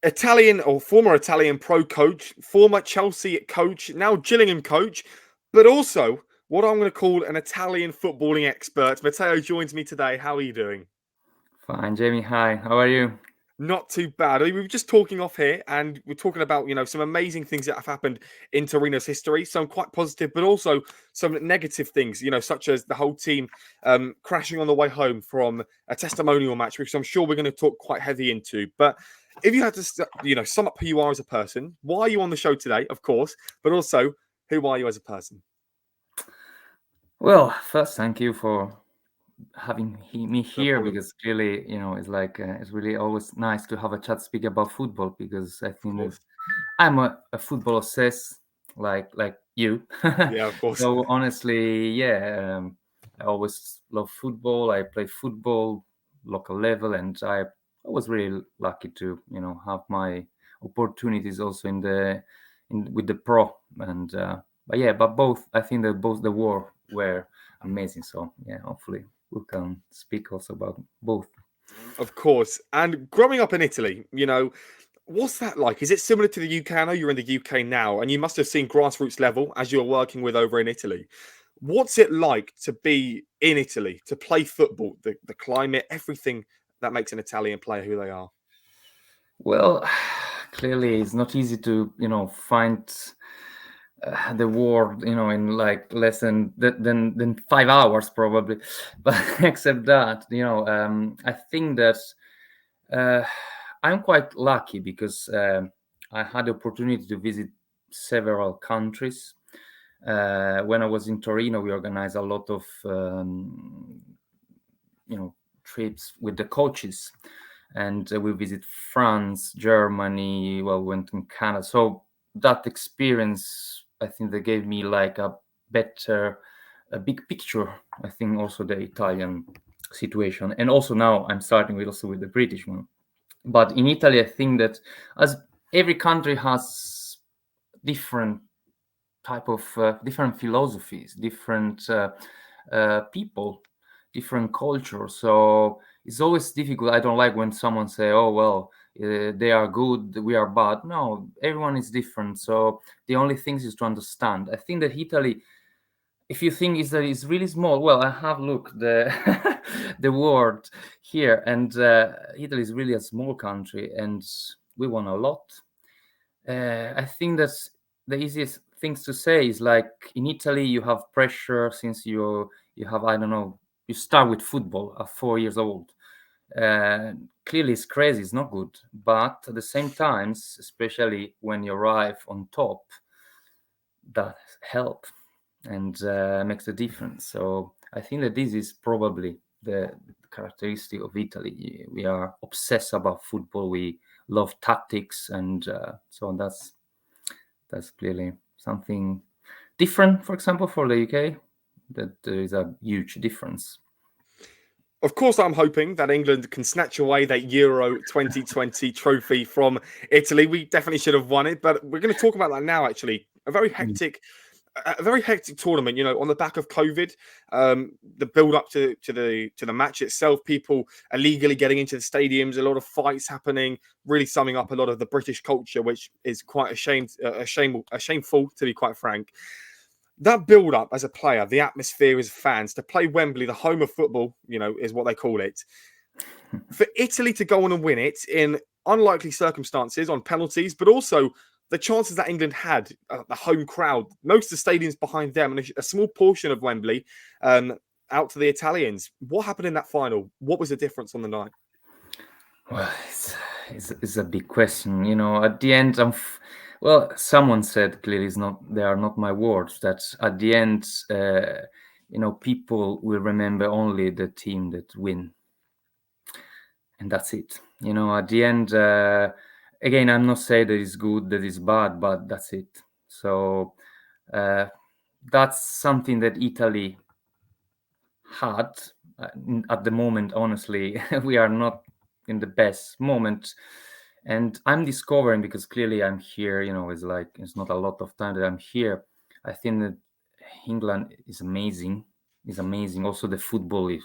Italian or former Italian pro coach, former Chelsea coach, now Gillingham coach, but also what I'm going to call an Italian footballing expert. Matteo joins me today. How are you doing? Fine, Jamie. Hi, how are you? Not too bad. We were just talking off here, and we're talking about some amazing things that have happened in Torino's history. Some quite positive, but also some negative things. Such as the whole team crashing on the way home from a testimonial match, which I'm sure we're going to talk quite heavy into. But if you had to, sum up who you are as a person, why are you on the show today? Of course, but also who are you as a person? Well, first, thank you for having me No here problem. because clearly, it's really always nice to have a chat speak about football because I Of think that course. I'm a football obsessed like you. Yeah, of course. So honestly, yeah, I always love football. I play football local level, and I was really lucky to have my opportunities also in with the pro and. But both I think that both the war were amazing. So yeah, hopefully we can speak also about both. Of course. And growing up in Italy, what's that like? Is it similar to the UK? I know you're in the UK now, and you must have seen grassroots level as you're working with over in Italy. What's it like to be in Italy, to play football, the climate, everything that makes an Italian player who they are? Well, clearly it's not easy to find the word in like less than 5 hours probably, but except that I think that uh, I'm quite lucky because I had the opportunity to visit several countries. When I was in Torino, we organized a lot of trips with the coaches, and we visit France, Germany. Well, went in Canada. So that experience, I think, that gave me like a big picture. I think also the Italian situation, and also now I'm starting with also with the British one. But in Italy, I think that as every country has different type of different philosophies, different people, different culture. So it's always difficult. I don't like when someone say, "Oh well, they are good, we are bad." No, everyone is different. So the only thing is to understand. I think that Italy, if you think is that it's really small, well, I have looked the the world here, and Italy is really a small country, and we won a lot. I think that's the easiest things to say is like in Italy you have pressure since you have, I don't know, you start with football at 4 years old. Clearly it's crazy, it's not good, but at the same times, especially when you arrive on top, that help and makes a difference. So I think that this is probably the characteristic of Italy. We are obsessed about football. We love tactics, and so that's clearly something different. For example, for the UK, that there is a huge difference. Of course, I'm hoping that England can snatch away that Euro 2020 trophy from Italy. We definitely should have won it, but we're going to talk about that now. Actually, Mm. a very hectic tournament. On the back of COVID, the build up to the match itself, people illegally getting into the stadiums, a lot of fights happening, really summing up a lot of the British culture, which is quite shameful to be quite frank. That build up as a player, the atmosphere as fans to play Wembley, the home of football, is what they call it. For Italy to go on and win it in unlikely circumstances on penalties, but also the chances that England had, the home crowd, most of the stadiums behind them, and a small portion of Wembley um, out to the Italians. What happened in that final? What was the difference on the night? Well, it's a big question. At the end, well, someone said clearly, it's not, they are not my words, that at the end, people will remember only the team that win. And that's it. At the end, again, I'm not saying that it's good, that it's bad, but that's it. So uh, that's something that Italy had at the moment. Honestly, we are not in the best moment, and I'm discovering, because clearly I'm here. It's like it's not a lot of time that I'm here. I think that England is amazing. Is amazing. Also, the football is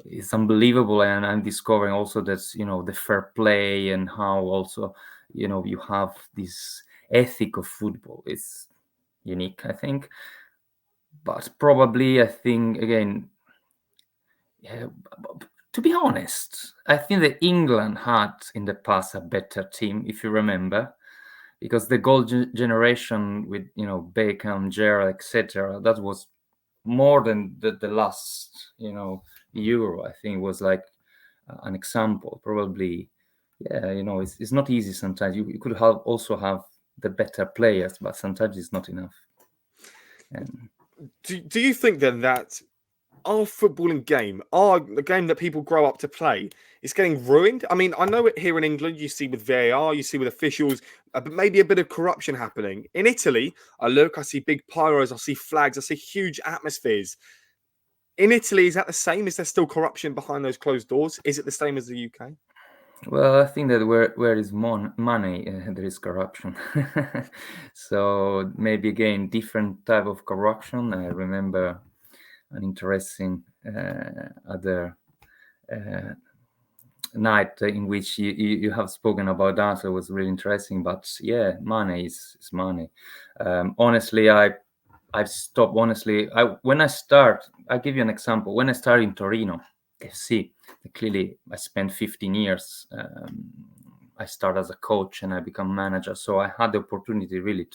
it's unbelievable. And I'm discovering also that, the fair play and how also, you have this ethic of football. It's unique, I think. But probably, I think, again, yeah, to be honest, I think that England had in the past a better team, if you remember, because the gold generation with, Beckham, Gerrard, etc., that was more than the last, Euro. I think was like an example. Probably, yeah, it's not easy sometimes. You could also have the better players, but sometimes it's not enough. And Do you think then that our footballing game, the game that people grow up to play, is getting ruined? I mean, I know it here in England, you see with VAR, you see with officials, but maybe a bit of corruption happening. In Italy, I see big pyros, I see flags, I see huge atmospheres. In Italy, is that the same? Is there still corruption behind those closed doors? Is it the same as the UK? well, I think that where is money, there is corruption. So maybe again different type of corruption. I remember an interesting other uh, night in which you have spoken about that. So it was really interesting. But yeah, money is money. Honestly, I've stopped. Honestly, I'll give you an example. When I started in Torino FC, clearly I spent 15 years. I started as a coach and I become manager. So I had the opportunity really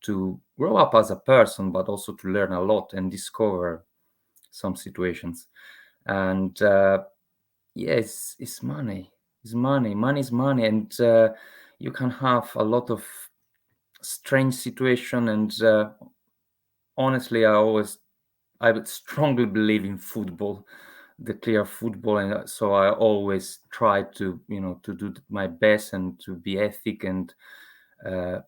to grow up as a person, but also to learn a lot and discover some situations. And yes, it's money. It's money. Money is money, and you can have a lot of strange situation. And honestly, I would strongly believe in football, the clear football, and so I always try to, to do my best and to be ethic. And uh,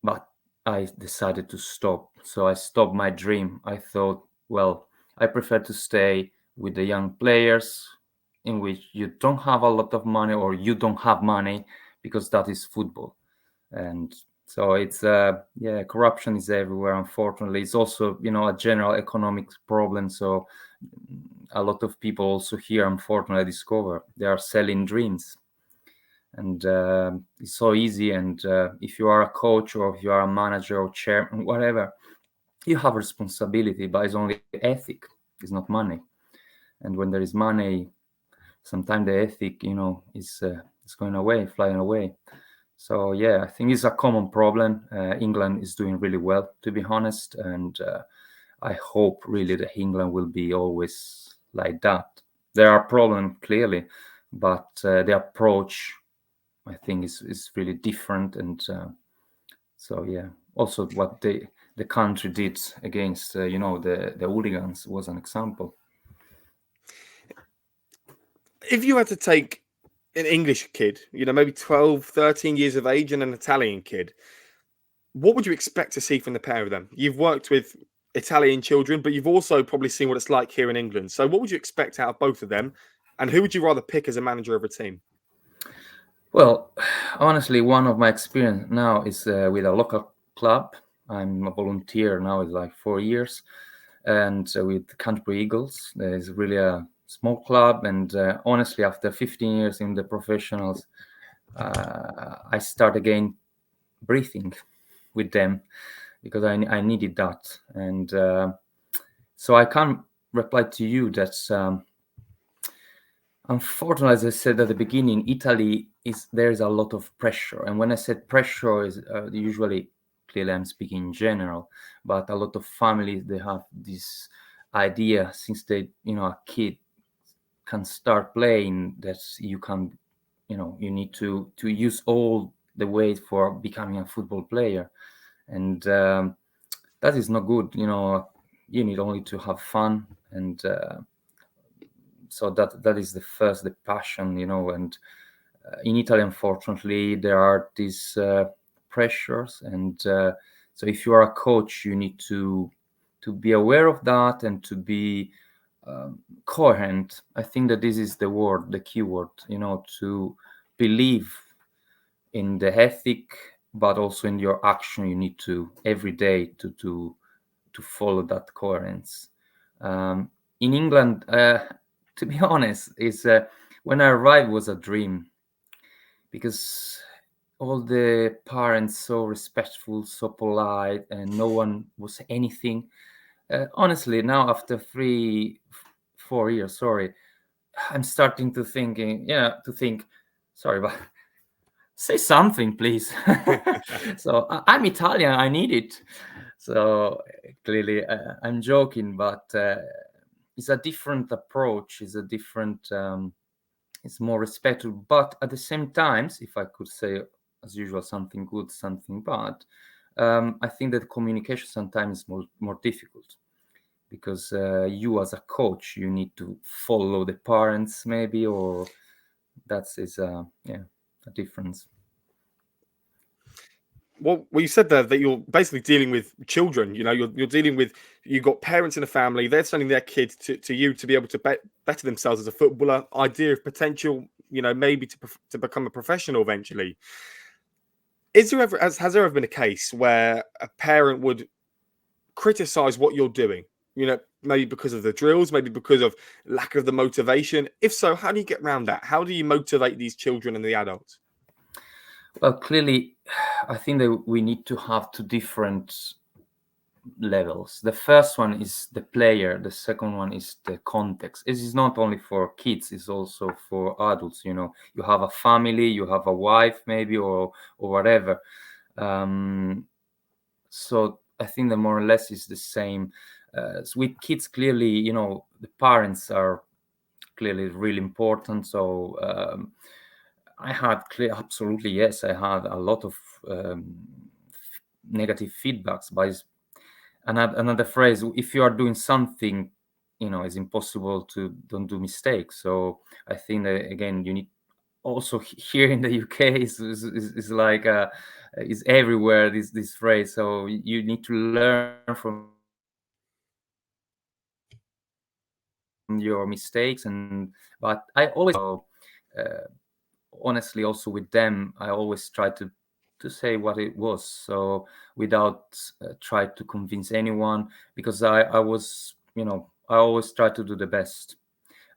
but I decided to stop. So I stopped my dream. I thought, well, I prefer to stay with the young players in which you don't have a lot of money or you don't have money, because that is football. And so it's yeah, corruption is everywhere, unfortunately. It's also, a general economic problem. So a lot of people also here, unfortunately, discover they are selling dreams. And it's so easy. And if you are a coach or if you are a manager or chairman, whatever, you have responsibility, but it's only ethic, it's not money. And when there is money, sometimes the ethic, is going away, flying away. So yeah, I think it's a common problem. England is doing really well, to be honest, and I hope really that England will be always like that. There are problems clearly, but the approach, I think, is really different. And so yeah, also what the country did against the hooligans was an example. If you had to take an English kid, maybe 12, 13 years of age, and an Italian kid, what would you expect to see from the pair of them? You've worked with Italian children, but you've also probably seen what it's like here in England. So what would you expect out of both of them? And who would you rather pick as a manager of a team? Well, honestly, one of my experience now is with a local club. I'm a volunteer now, it's like 4 years, and with Country Eagles. There's really a small club, and honestly, after 15 years in the professionals, I start again breathing with them, because I needed that. And so I can reply to you that unfortunately, as I said at the beginning, Italy there's a lot of pressure. And when I said pressure, is usually, clearly I'm speaking in general, but a lot of families, they have this idea since they, a kid can start playing, that you can, you need to use all the ways for becoming a football player. And that is not good. You need only to have fun. And so that is the passion. And in Italy, unfortunately, there are these pressures. And so if you are a coach, you need to be aware of that and to be coherent. I think that this is the key word, to believe in the ethic, but also in your action. You need to every day to follow that coherence. In England, to be honest, is when I arrived was a dream, because all the parents so respectful, so polite, and no one was anything. Honestly, now after 4 years, sorry, I'm starting to think, sorry, but say something, please. So I'm Italian, I need it. So clearly, I'm joking, but it's a different approach. It's a different. It's more respectful, but at the same times, if I could say, as usual, something good, something bad, I think that communication sometimes is more difficult, because you as a coach, you need to follow the parents maybe, or is a difference. Well, you said there that you're basically dealing with children. You know, you're dealing with, you've got parents in a family. They're sending their kids to you to be able to better themselves as a footballer. Idea of potential, you know, maybe to become a professional eventually. Is there ever has there ever been a case where a parent would criticize what you're doing? You know, maybe because of the drills, maybe because of lack of the motivation. If so, how do you get around that? How do you motivate these children and the adults? Well, clearly, I think that we need to have two different levels. The first one is the player. The second one is the context. It is not only for kids; it's also for adults. You know, you have a family, you have a wife, maybe, or whatever. So I think that more or less is the same. So with kids, clearly, you know, the parents are clearly really important. So I had absolutely, yes, I had a lot of negative feedbacks by another phrase. If you are doing something, you know, it's impossible to don't do mistakes. So I think that, again, you need also here in the UK is like is everywhere, this phrase. So you need to learn from your mistakes. And but I always honestly, also with them, I always try to say what it was, so without try to convince anyone, because I was, you know, I always try to do the best.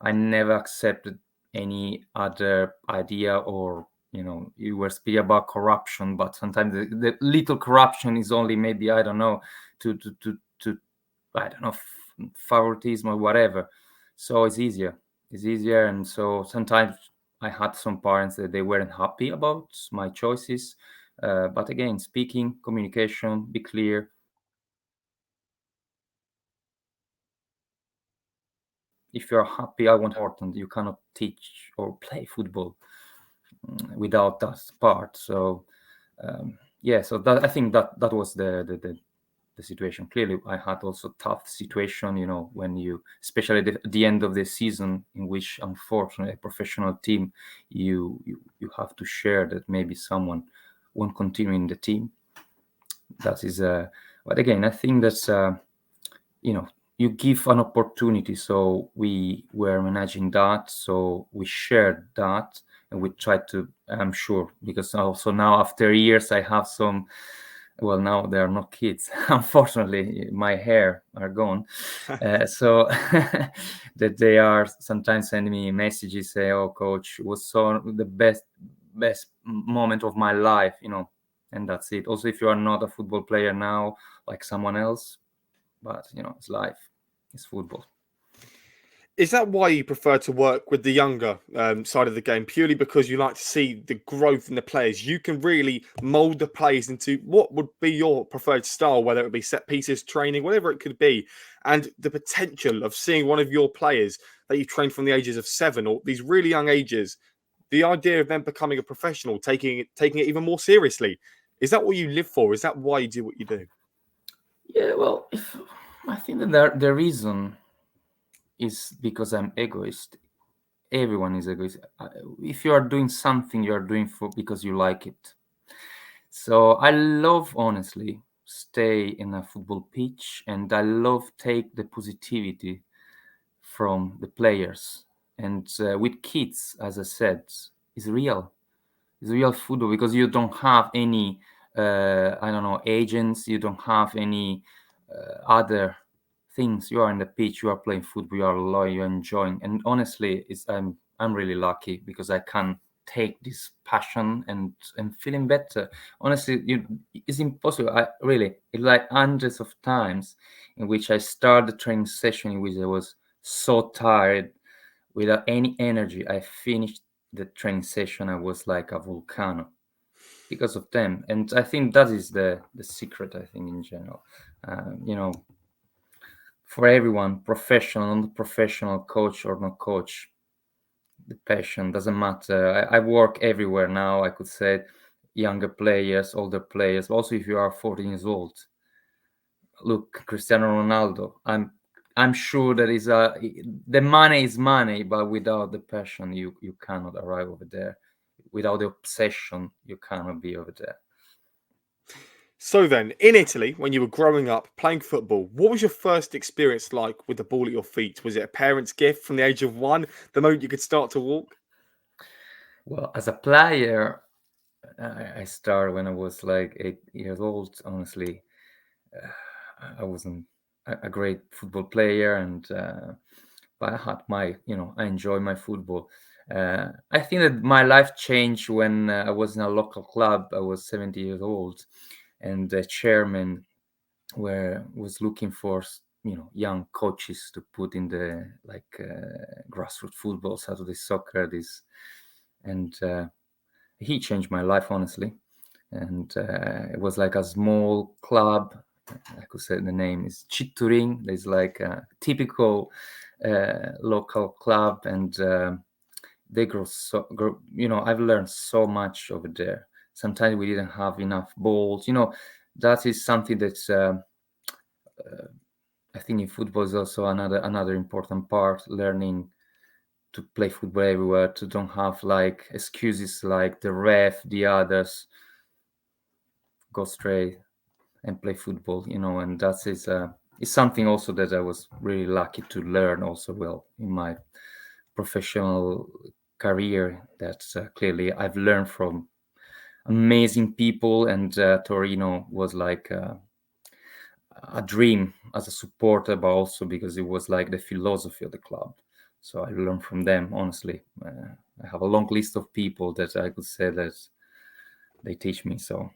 I never accepted any other idea, or, you know, you were speaking about corruption, but sometimes the little corruption is only maybe, I don't know, to I don't know, favoritism or whatever. So it's easier. It's easier, and so sometimes I had some parents that they weren't happy about my choices. But again, speaking, communication, be clear. If you're happy, I want important. You cannot teach or play football without that part. So yeah, so that, I think that was the situation. Clearly, I had also tough situation, you know, when you, especially the end of the season, in which unfortunately a professional team, you have to share that maybe someone won't continue in the team. That is but again, I think that's you know, you give an opportunity. So we were managing that, so we shared that, and we tried to, I'm sure, because also now after years I have some, well, now they are not kids. Unfortunately, my hair are gone. So that they are sometimes sending me messages, say, "Oh, coach, it was so the best moment of my life," you know, and that's it. Also, if you are not a football player now, like someone else, but you know, it's life, it's football. Is that why you prefer to work with the younger side of the game? Purely because you like to see the growth in the players? You can really mold the players into what would be your preferred style, whether it be set pieces, training, whatever it could be. And the potential of seeing one of your players that you trained from the ages of 7 or these really young ages, the idea of them becoming a professional, taking it even more seriously. Is that what you live for? Is that why you do what you do? Yeah, well, if I think that the reason is because I'm egoist. Everyone is egoist. If you are doing something, you are doing for because you like it. So I love, honestly, stay in a football pitch, and I love take the positivity from the players. And with kids, as I said, is real. It's real football, because you don't have any I don't know, agents. You don't have any other things. You are in the pitch, you are playing football, you are loyal, you're enjoying. And honestly, I'm really lucky because I can take this passion and feeling better. Honestly, it's impossible. It's like hundreds of times in which I start the training session in which I was so tired without any energy. I finished the training session, I was like a volcano because of them. And I think that is the secret, I think, in general. You know, for everyone, professional, non-professional, coach or not coach, the passion doesn't matter. I work everywhere now, I could say, younger players, older players. Also, if you are 14 years old, look, Cristiano Ronaldo. I'm sure that is the money is money, but without the passion, you cannot arrive over there. Without the obsession, you cannot be over there. So then, in Italy, when you were growing up playing football, what was your first experience like with the ball at your feet? Was it a parent's gift from the age of 1, the moment you could start to walk? Well, as a player, I started when I was like 8 years old. Honestly, I wasn't a great football player, and but I had my, I enjoy my football. I think that my life changed when I was in a local club. I was 70 years old, and the chairman was looking for young coaches to put in the grassroots football, Saturday soccer, this, and he changed my life, honestly. And it was like a small club. I could say the name is Chitturin. There's like a typical local club, and they grow. I've learned so much over there. Sometimes we didn't have enough balls. That is something that's I think in football is also another important part. Learning to play football everywhere, to don't have like excuses like the ref, the others. Go straight and play football, and that is something also that I was really lucky to learn also well in my professional career. That clearly I've learned from amazing people, and Torino was like a dream as a supporter, but also because it was like the philosophy of the club. So I learned from them, honestly. I have a long list of people that I could say that they teach me. So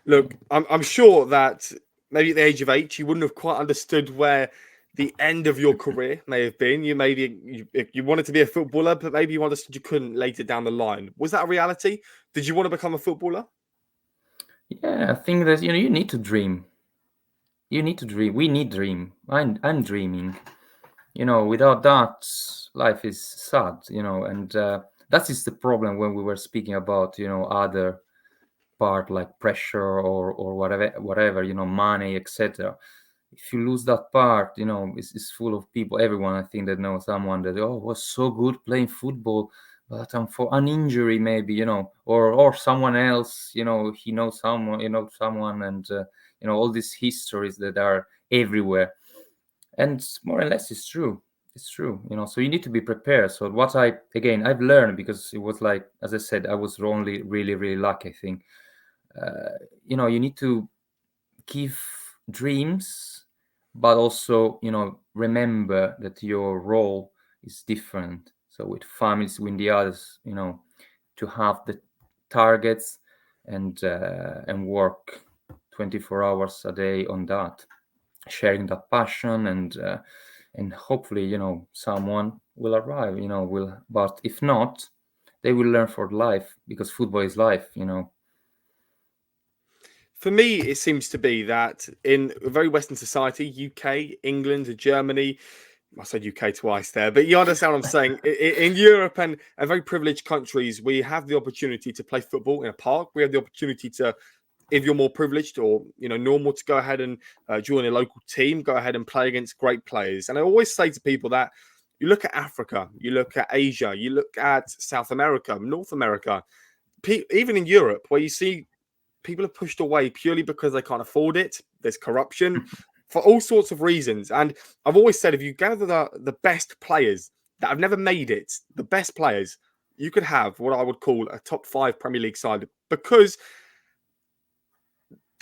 Look, I'm sure that maybe at the age of 8, you wouldn't have quite understood where the end of your career may have been. You wanted to be a footballer, but maybe you understood you couldn't later down the line. Was that a reality? Did you want to become a footballer? yeah, I think that you need to dream. You need to dream. We need dream. I'm dreaming. Without that, life is sad. And that is the problem when we were speaking about other part like pressure or whatever, money, etc. If you lose that part, it's full of people. Everyone, I think, that knows someone that was so good playing football, but for an injury maybe, or someone else, he knows someone, someone, and all these histories that are everywhere. And more or less it's true. It's true. So you need to be prepared. So what I've learned, because it was like, as I said, I was only really really lucky, I think. You need to give dreams, but also remember that your role is different. So with families, with the others, to have the targets and work 24 hours a day on that, sharing that passion, and hopefully someone will arrive, but if not, they will learn for life, because football is life. For me, it seems to be that in a very Western society, UK, England, Germany, I said UK twice there, but you understand what I'm saying. In Europe and very privileged countries, we have the opportunity to play football in a park. We have the opportunity to, if you're more privileged or normal, to go ahead and join a local team, go ahead and play against great players. And I always say to people that you look at Africa, you look at Asia, you look at South America, North America, even in Europe, where you see people are pushed away purely because they can't afford it. There's corruption for all sorts of reasons. And I've always said, if you gather the best players that have never made it, the best players, you could have what I would call a top 5 Premier League side, because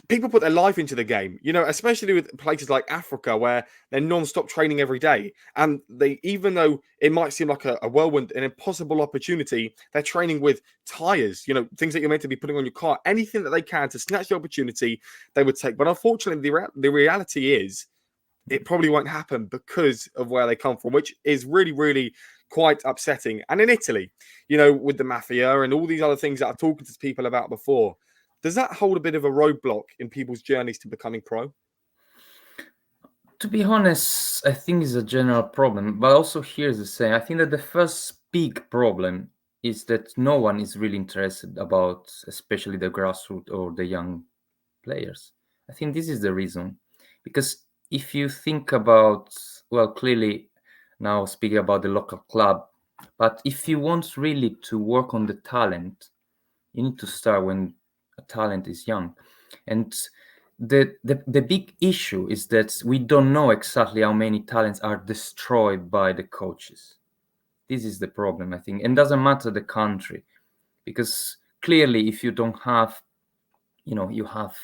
people put their life into the game, especially with places like Africa where they're non-stop training every day. And they, even though it might seem like a whirlwind, an impossible opportunity, they're training with tires, things that you're meant to be putting on your car, anything that they can to snatch the opportunity they would take. But unfortunately, the reality is it probably won't happen because of where they come from, which is really, really quite upsetting. And in Italy, with the mafia and all these other things that I've talked to people about before, does that hold a bit of a roadblock in people's journeys to becoming pro? To be honest, I think it's a general problem, but also here's the same. I think that the first big problem is that no one is really interested about, especially the grassroots or the young players. I think this is the reason. Because if you think about, well, clearly now speaking about the local club, but if you want really to work on the talent, you need to start when a talent is young. And the big issue is that we don't know exactly how many talents are destroyed by the coaches. This is the problem, I think. And doesn't matter the country, because clearly if you don't have, you have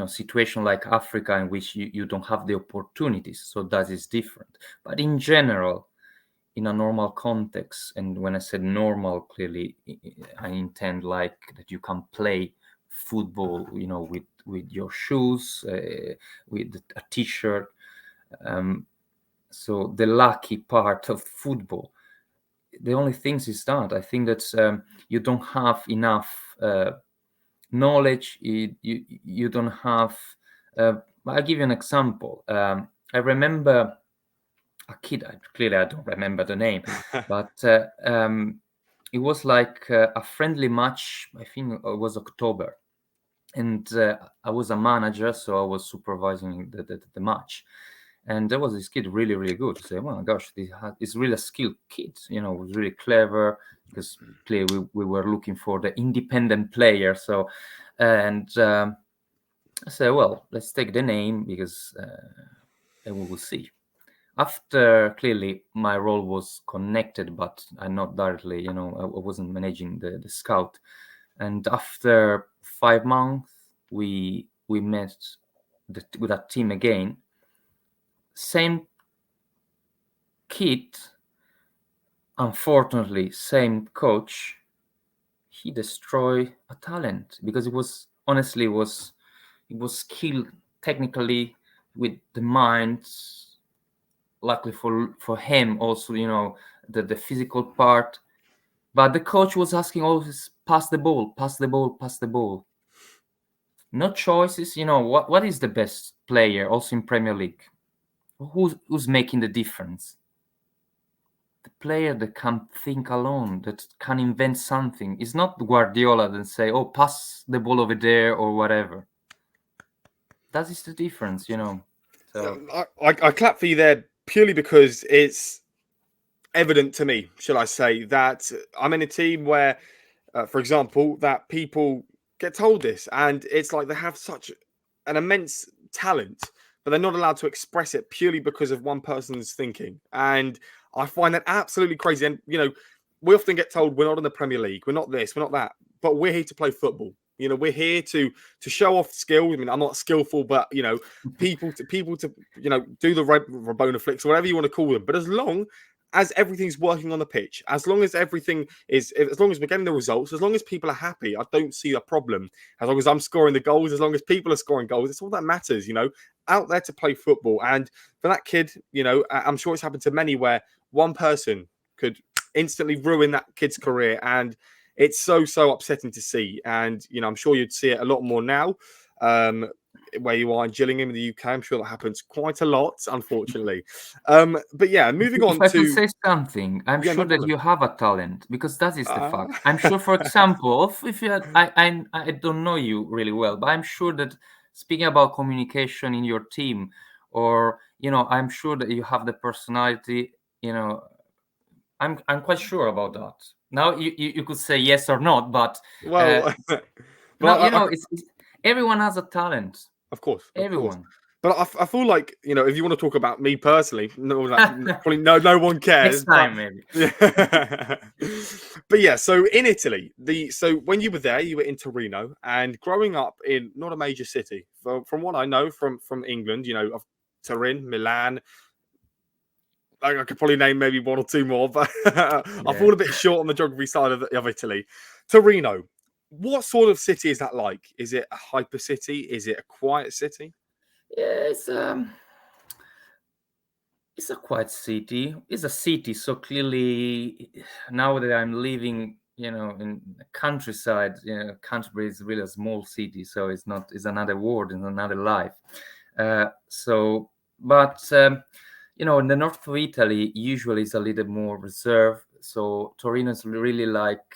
situation like Africa in which you don't have the opportunities, so that is different. But in general, in a normal context, and when I said normal, clearly I intend like that you can play football, with your shoes, with a t-shirt. So the lucky part of football, the only things is that I think that you don't have enough knowledge. You don't have. I'll give you an example. I remember a kid. Clearly, I don't remember the name, but it was like a friendly match. I think it was October, and I was a manager, so I was supervising the match. And there was this kid really, really good. Say, oh my gosh, this really a skilled kid. Was really clever because clearly we were looking for the independent player. So, and I said, well, let's take the name because and we will see. After clearly my role was connected, but I not directly, I wasn't managing the scout. And after 5 months, we met with that team again. Same kid, unfortunately, same coach. He destroyed a talent because it was skilled technically with the mind. Luckily for him, also the physical part. But the coach was asking always, pass the ball, pass the ball, pass the ball. No choices. What is the best player also in Premier League? Who's making the difference? The player that can think alone, that can invent something. It's not Guardiola that say, oh, pass the ball over there or whatever. That is the difference, So I clap for you there purely because it's evident to me, shall I say, that I'm in a team where, for example, that people get told this, and it's like they have such an immense talent, but they're not allowed to express it purely because of one person's thinking. And I find that absolutely crazy. And we often get told we're not in the Premier League, we're not this, we're not that, but we're here to play football. We're here to show off skill. I mean, I'm not skillful, but people to do the Rabona flicks or whatever you want to call them. But as long as everything's working on the pitch, as long as as long as we're getting the results, as long as people are happy, I don't see a problem. As long as I'm scoring the goals, as long as people are scoring goals, it's all that matters, out there to play football. And for that kid, I'm sure it's happened to many where one person could instantly ruin that kid's career. And it's so upsetting to see. And, I'm sure you'd see it a lot more now. Where you are in Gillingham in the UK, I'm sure that happens quite a lot, unfortunately. But yeah, moving on if I to. could say something, I'm Yeah, sure no that problem. you have a talent because that is the fact. I'm sure, for example, if you had, I don't know you really well, but I'm sure that speaking about communication in your team, or I'm sure that you have the personality. I'm quite sure about that. Now you could say yes or not, but Well, no, well, it's everyone has a talent. of course. Everyone. But I feel like, if you want to talk about me personally, probably no one Next cares. But time, maybe. yeah. But yeah, so in Italy, so when you were there, you were in Torino, and growing up in not a major city, from what I know from England, of Turin, Milan. I could probably name maybe one or two more, but I Yeah. fall a bit short on the geography side of Italy. Torino, what sort of city is that like? Is it a hyper city? Is it a quiet city? Yeah, it's a quiet city. It's a city, so clearly now that I'm living, in the countryside, Canterbury is really a small city, so it's not. It's another world and another life. But in the north of Italy, usually it's a little more reserved. So Torino is really like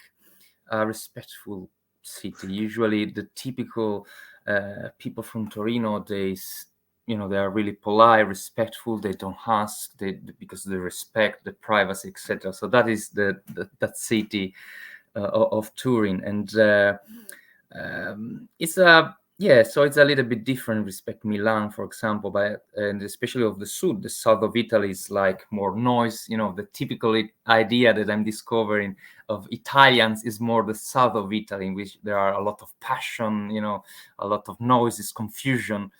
a respectful city. Usually, the typical people from Torino, they are really polite, respectful. They don't ask, because they respect the privacy, etc. So that is that city of Turin, and it's a yeah. So it's a little bit different respect Milan, for example, but and especially of the south of Italy is like more noise. The typical idea that I'm discovering of Italians is more the south of Italy, in which there are a lot of passion, a lot of noises, confusion.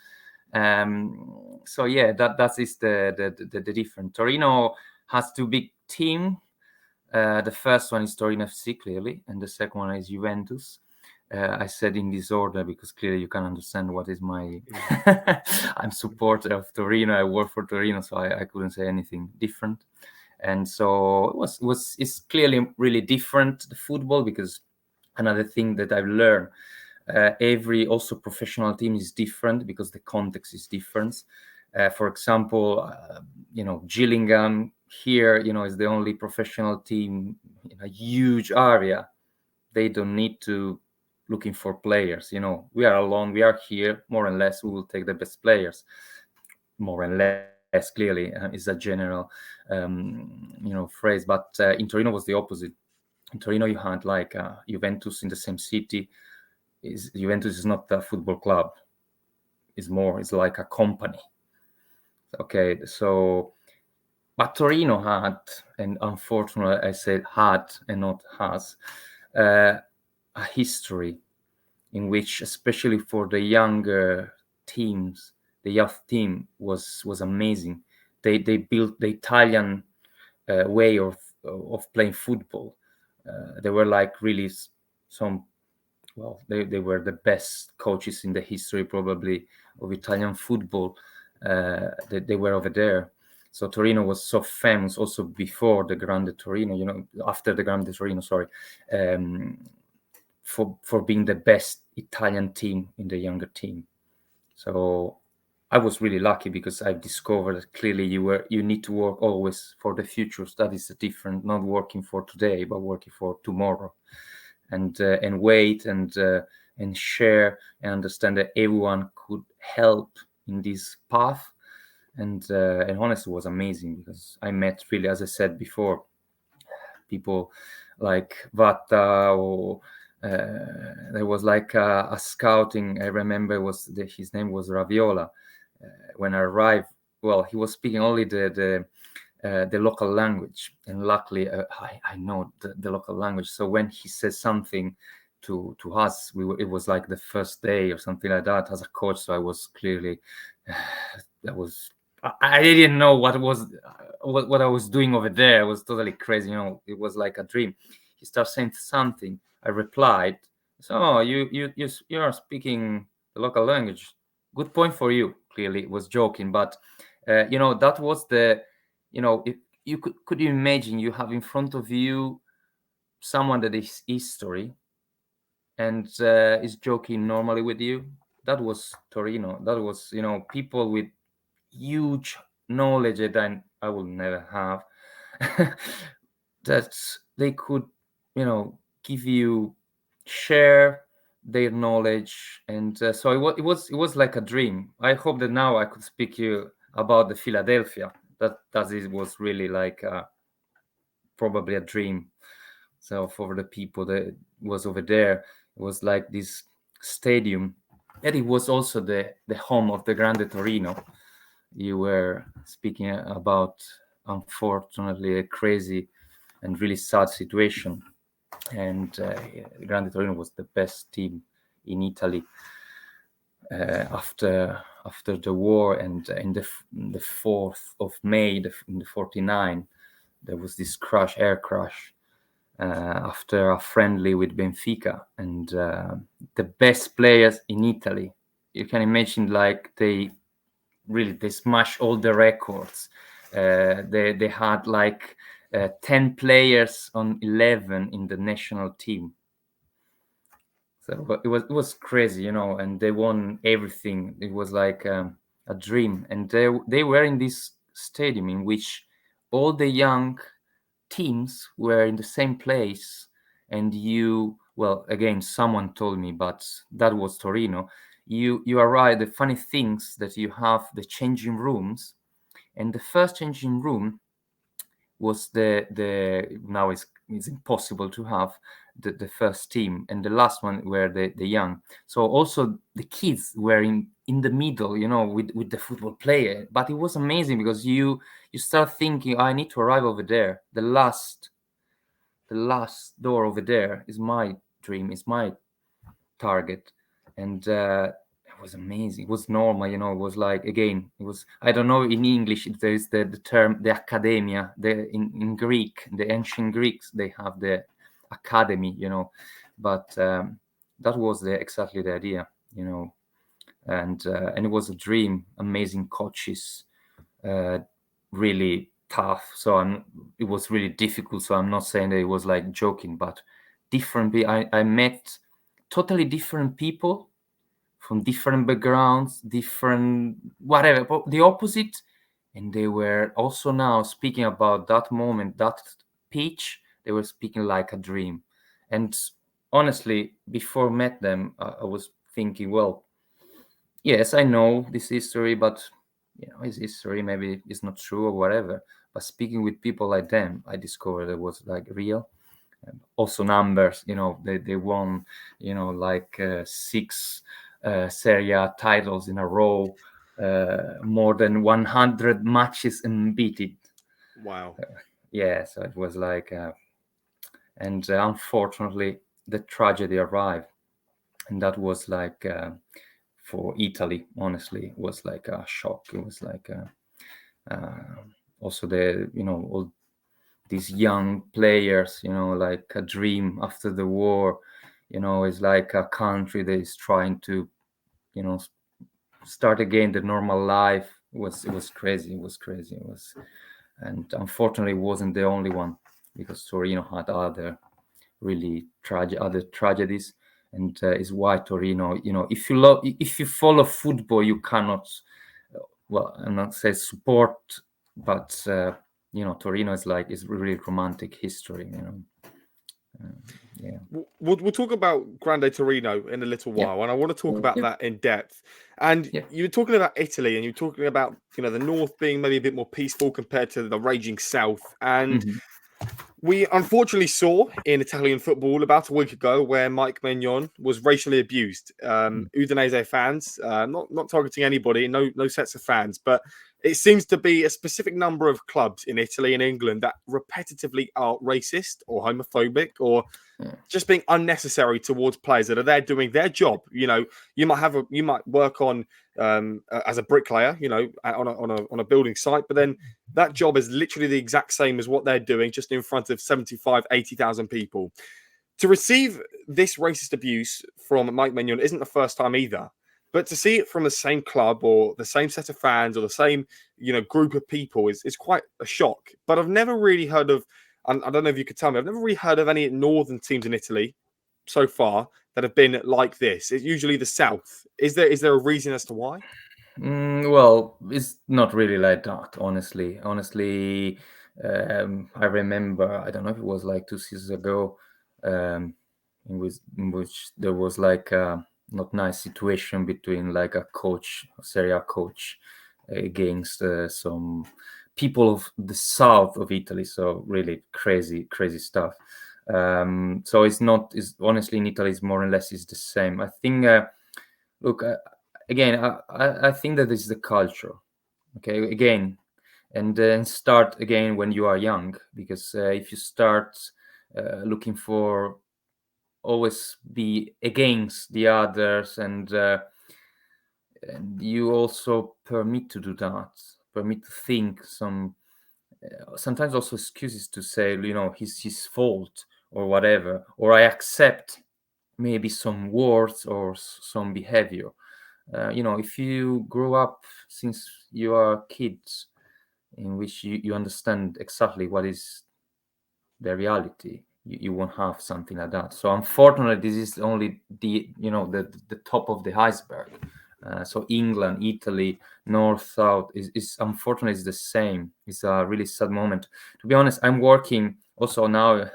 So yeah, that is the difference. Torino has two big teams. The first one is Torino FC, clearly, and the second one is Juventus. I said in this order because clearly you can understand what is my. I'm supporter of Torino. I work for Torino, so I couldn't say anything different. And so it's clearly really different, the football, because another thing that I've learned, every also professional team is different because the context is different. For example, Gillingham here, is the only professional team in a huge area. They don't need to looking for players. We are alone. We are here, more or less. We will take the best players, more or less. Clearly, is a general, phrase. But in Torino was the opposite. In Torino, you had like Juventus in the same city. Juventus is not a football club. It's like a company. Okay, so but Torino had, and unfortunately I said had and not has, a history in which, especially for the younger teams, the youth team was amazing. They built the Italian way of playing football. They were like really some. Well, they were the best coaches in the history, probably, of Italian football. They were over there. So Torino was so famous also before the Grande Torino, after the Grande Torino, sorry, for being the best Italian team in the younger team. So I was really lucky because I discovered that clearly you need to work always for the future. That is different, not working for today, but working for tomorrow. And wait and share and understand that everyone could help in this path, and honestly, it was amazing because I met really, as I said before, people like Vatta, or there was like a scouting. I remember his name was Raviola. When I arrived, well, he was speaking only the local language, and luckily I know the local language. So when he says something to us, it was like the first day or something like that as a coach. So I was clearly I didn't know what I was doing over there. It was totally crazy. It was like a dream. He started saying something. I replied, "So you are speaking the local language. Good point for you." Clearly, it was joking, but that was if you could you imagine you have in front of you someone that is history and is joking normally with you. That was Torino. That was people with huge knowledge that I will never have. That they could give you, share their knowledge, and so it was like a dream. I hope that now I could speak you about the Philadelphia. That was really like probably a dream. So for the people that was over there, it was like this stadium And it was also the home of the Grande Torino. You were speaking about, unfortunately, a crazy and really sad situation. And Grande Torino was the best team in Italy after the war. And in the 4th of May, in the 49, there was this air crash after a friendly with Benfica, and the best players in Italy. You can imagine, like they smashed all the records. They had like 10 players on 11 in the national team. So it was crazy, and they won everything. It was like a dream, and they were in this stadium in which all the young teams were in the same place. And again, someone told me, but that was Torino. You arrive. The funny things that you have the changing rooms, and the first changing room was the now it's impossible to have the first team, and the last one were the young. So also the kids were in the middle, with the football player. But it was amazing because you start thinking, I need to arrive over there. The last door over there is my dream, is my target. And it was amazing. It was normal, it was like, again, it was, I don't know in English if there is the term the academia. In Greek, the ancient Greeks, they have the academy, but that was exactly the idea, and it was a dream. Amazing coaches, really tough. So it was really difficult. So I'm not saying that it was like joking, but different. I met totally different people from different backgrounds, different whatever, but the opposite. And they were also now speaking about that moment, that pitch. They were speaking like a dream. And honestly, before I met them, I was thinking, well, yes, I know this history, but it's history. Maybe it's not true or whatever. But speaking with people like them, I discovered it was like real. Also numbers, they won, like 6 Serie A titles in a row, more than 100 matches unbeaten. Wow. Yeah, so it was like, and unfortunately, the tragedy arrived, and that was like. For Italy, honestly, was like a shock. It was like also all these young players, like a dream after the war. It's like a country that is trying to, start again the normal life. It was crazy. It was crazy. And unfortunately, it wasn't the only one, because Torino had other really other tragedies. And is why Torino, if you follow football, you cannot, I'm not say support, but Torino is really romantic history. Yeah. We'll talk about Grande Torino in a little Yeah. while, and I want to talk about Yeah. that in depth. And Yeah. you were talking about Italy, and you were talking about the north being maybe a bit more peaceful compared to the raging south. And Mhm. we unfortunately saw in Italian football about a week ago where Mike Maignan was racially abused. Udinese fans, not targeting anybody, no sets of fans, but it seems to be a specific number of clubs in Italy and England that repetitively are racist or homophobic or just being unnecessary towards players that are there doing their job. You might work on as a bricklayer, on a building site, but then that job is literally the exact same as what they're doing, just in front of 75, 80,000 people. To receive this racist abuse from Mike Maignan isn't the first time either. But to see it from the same club or the same set of fans or the same, group of people is quite a shock. But I've never really heard of, and I don't know if you could tell me, I've never really heard of any northern teams in Italy so far that have been like this. It's usually the south. Is there a reason as to why? Well, it's not really like that, honestly. Honestly, I remember, I don't know if it was like 2 seasons ago, in which there was like a not nice situation between like a coach, a Serie A coach, against some people of the south of Italy. So really crazy, crazy stuff. So it's not. It's honestly in Italy, it's more or less is the same. I think. Look, again, I think that is the culture. Okay, again, and then start again when you are young, because if you start looking for always be against the others, and you also permit to do that, permit to think some sometimes also excuses to say, he's his fault or whatever, or I accept maybe some words or some behavior. If you grow up since you are kids, in which you understand exactly what is the reality, you won't have something like that. So unfortunately, this is only the top of the iceberg. So England, Italy, North, South is unfortunately is the same. It's a really sad moment. To be honest, I'm working also now.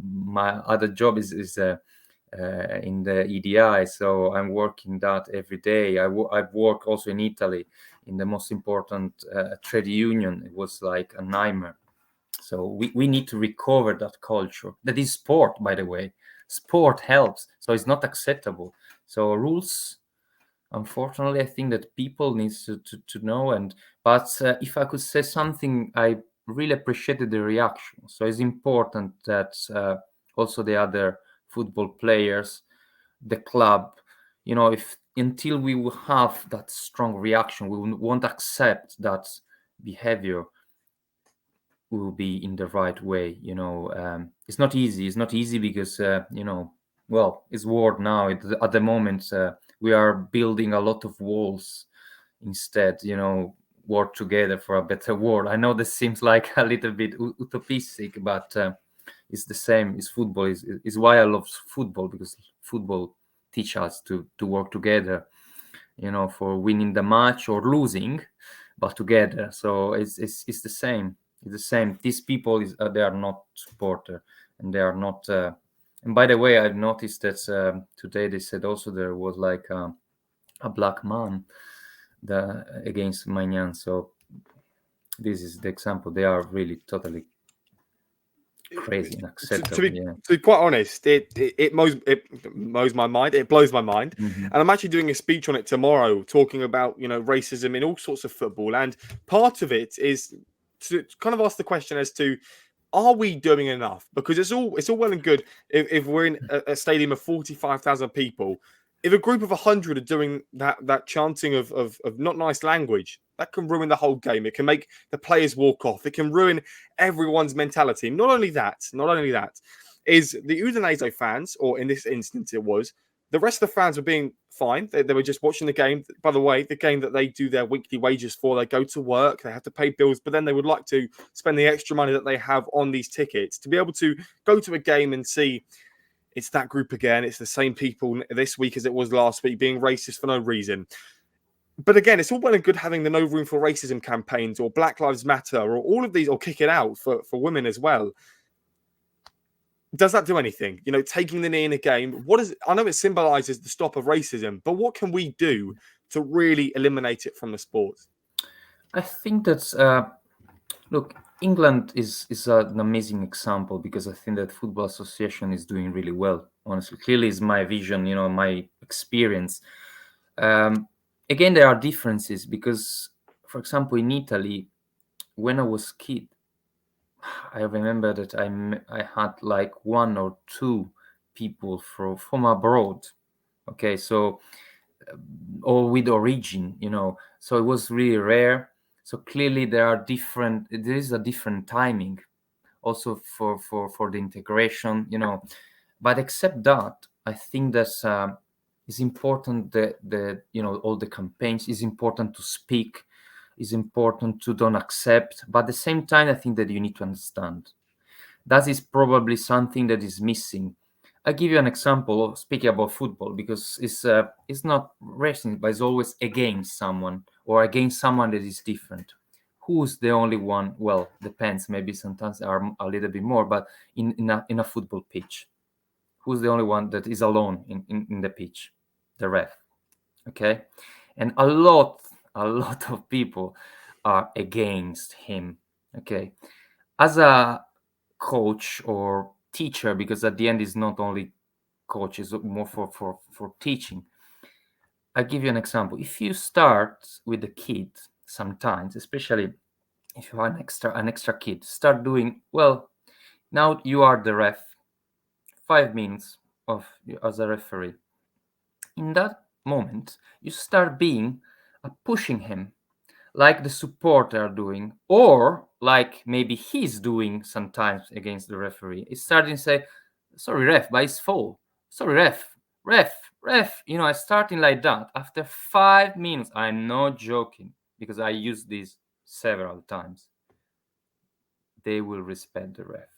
My other job is in the EDI, so I'm working that every day. I work also in Italy in the most important trade union. It was like a nightmare. So we need to recover that culture. That is sport, by the way. Sport helps, so it's not acceptable. So rules, unfortunately, I think that people needs to know. But if I could say something, I really appreciated the reaction. So it's important that also the other football players, the club, if until we will have that strong reaction, we won't accept that behavior, will be in the right way. It's not easy. It's not easy because well, it's war now. At the moment, we are building a lot of walls instead. Work together for a better world. I know this seems like a little bit utopistic, but it's the same. It's football. Is why I love football, because football teach us to work together. For winning the match or losing, but together. So it's the same. It's the same. These people they are not supporter, and they are not. And by the way, I've noticed that today they said also there was like a black man against Magnan. So this is the example. They are really totally crazy and acceptable. To be quite honest, it mows my mind. It blows my mind, Mm-hmm. and I'm actually doing a speech on it tomorrow, talking about racism in all sorts of football. And part of it is to kind of ask the question as to, are we doing enough? Because it's all well and good if we're in a stadium of 45,000 people. If a group of 100 are doing that chanting of not nice language, that can ruin the whole game. It can make the players walk off. It can ruin everyone's mentality. Not only that, is the Udinese fans, or in this instance it was, the rest of the fans were being fine. They were just watching the game. By the way, the game that they do their weekly wages for, they go to work, they have to pay bills, but then they would like to spend the extra money that they have on these tickets to be able to go to a game and see it's that group again. It's the same people this week as it was last week, being racist for no reason. But again, it's all well and good having the No Room for Racism campaigns, or Black Lives Matter, or all of these, or Kick It Out for women as well. Does that do anything? Taking the knee in a game. What is? I know it symbolizes the stop of racism, but what can we do to really eliminate it from the sport? I think that's look. England is an amazing example, because I think that Football Association is doing really well. Honestly, clearly is my vision, my experience. Again, there are differences because, for example, in Italy, when I was kid, I remember that I had like one or two people from abroad. Okay, so or with origin, so it was really rare. So clearly there is a different timing also for the integration, but except that, I think that's it's important that all the campaigns is important to speak, is important to don't accept, but at the same time I think that you need to understand that is probably something that is missing. I give you an example of speaking about football, because it's not racing, but it's always against someone, or against someone that is different. Who's the only one? Well, depends. Maybe sometimes there are a little bit more, but in a football pitch, who's the only one that is alone in the pitch? The ref. Okay, and a lot of people are against him. Okay, as a coach or teacher, because at the end it's not only coach, it's more for teaching. I give you an example. If you start with the kid, sometimes, especially if you are an extra kid, start doing well. Now you are the ref. 5 minutes of as a referee. In that moment, you start being pushing him like the supporter are doing, or like maybe he's doing sometimes against the referee. It's starting to say, sorry, ref, but it's full. Sorry, ref. I starting like that. After 5 minutes, I'm not joking because I use this several times. They will respect the ref.